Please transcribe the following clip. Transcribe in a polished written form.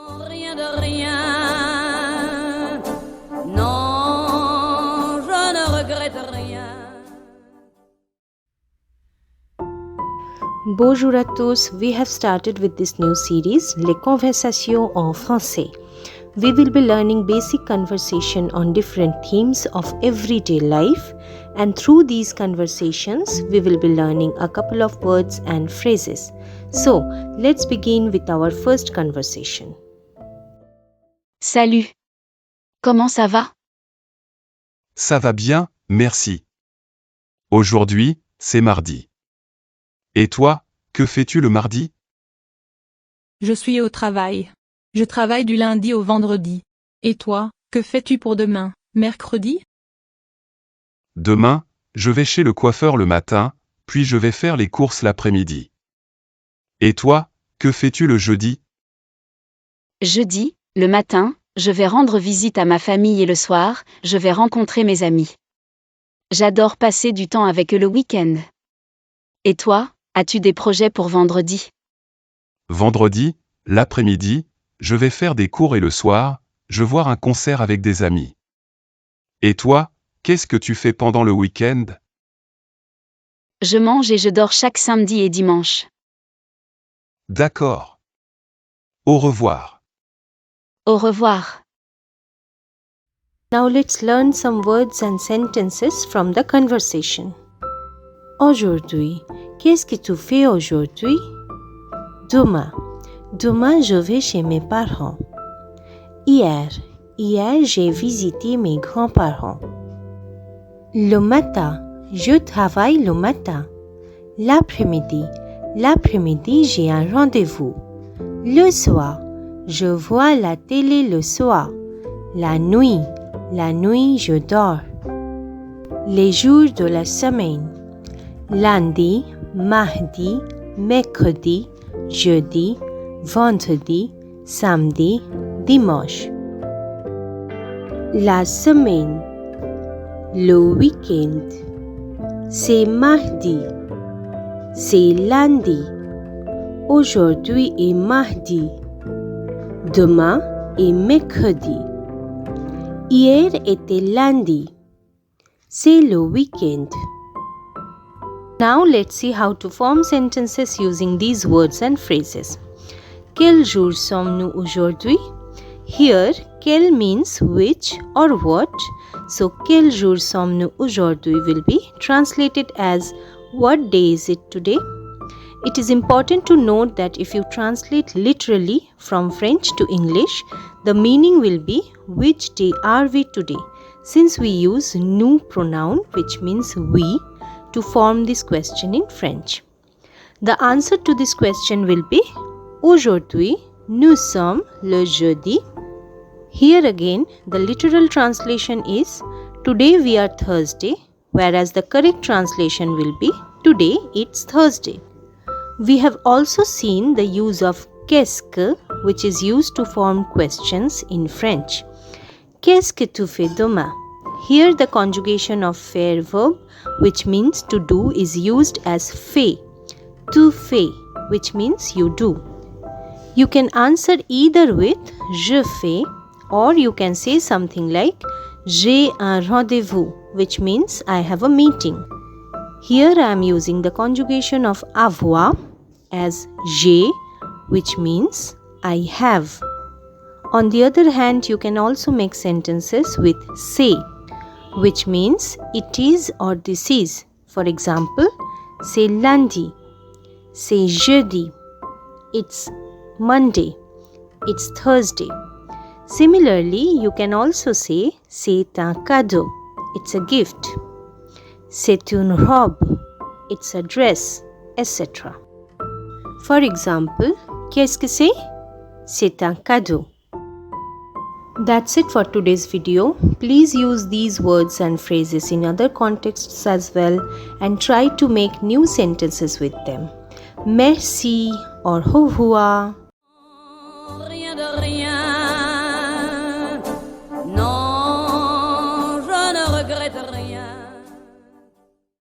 Rien de rien. Non, je ne regrette rien. Bonjour à tous, we have started with this new series, Les Conversations en Français. We will be learning basic conversation on different themes of everyday life, and through these conversations, we will be learning a couple of words and phrases. So, let's begin with our first conversation. Salut. Comment ça va? Ça va bien, merci. Aujourd'hui, c'est mardi. Et toi, que fais-tu le mardi? Je suis au travail. Je travaille du lundi au vendredi. Et toi, que fais-tu pour demain, mercredi? Demain, je vais chez le coiffeur le matin, puis je vais faire les courses l'après-midi. Et toi, que fais-tu le jeudi? Jeudi, le matin, je vais rendre visite à ma famille et le soir, je vais rencontrer mes amis. J'adore passer du temps avec eux le week-end. Et toi, as-tu des projets pour vendredi? Vendredi, l'après-midi, je vais faire des cours et le soir, je voir un concert avec des amis. Et toi, qu'est-ce que tu fais pendant le week-end? Je mange et je dors chaque samedi et dimanche. D'accord. Au revoir. Au revoir. Now let's learn some words and sentences from the conversation. Aujourd'hui, qu'est-ce que tu fais aujourd'hui? Demain, demain je vais chez mes parents. Hier, j'ai visité mes grands-parents. Le matin, je travaille le matin. L'après-midi, j'ai un rendez-vous. Le soir, je vois la télé le soir. La nuit, je dors. Les jours de la semaine. Lundi, mardi, mercredi, jeudi, vendredi, samedi, dimanche. La semaine. Le week-end. C'est mardi. C'est lundi. Aujourd'hui est mardi. Demain est mercredi. Hier était lundi. C'est le week-end. Now let's see how to form sentences using these words and phrases. Quel jour sommes-nous aujourd'hui? Here, quel means which or what. So, quel jour sommes-nous aujourd'hui will be translated as what day is it today? It is important to note that if you translate literally from French to English, the meaning will be which day are we today, since we use nous pronoun, which means we, to form this question in French. The answer to this question will be aujourd'hui, nous sommes le jeudi. Here again, the literal translation is today we are Thursday, whereas the correct translation will be today it's Thursday. We have also seen the use of qu'est-ce que, which is used to form questions in French. Qu'est-ce que tu fais demain? Here the conjugation of faire verb, which means to do, is used as fait. Tu fais, which means you do. You can answer either with je fais, or you can say something like j'ai un rendez-vous, which means I have a meeting. Here I am using the conjugation of avoir as j'ai, which means I have. On the other hand, you can also make sentences with c'est, which means it is or this is. For example, c'est lundi, c'est jeudi, it's Monday, it's Thursday. Similarly, you can also say c'est un cadeau, it's a gift. C'est une robe, it's a dress, etc. For example, qu'est-ce que c'est? C'est un cadeau. That's it for today's video. Please use these words and phrases in other contexts as well and try to make new sentences with them. Merci or au revoir.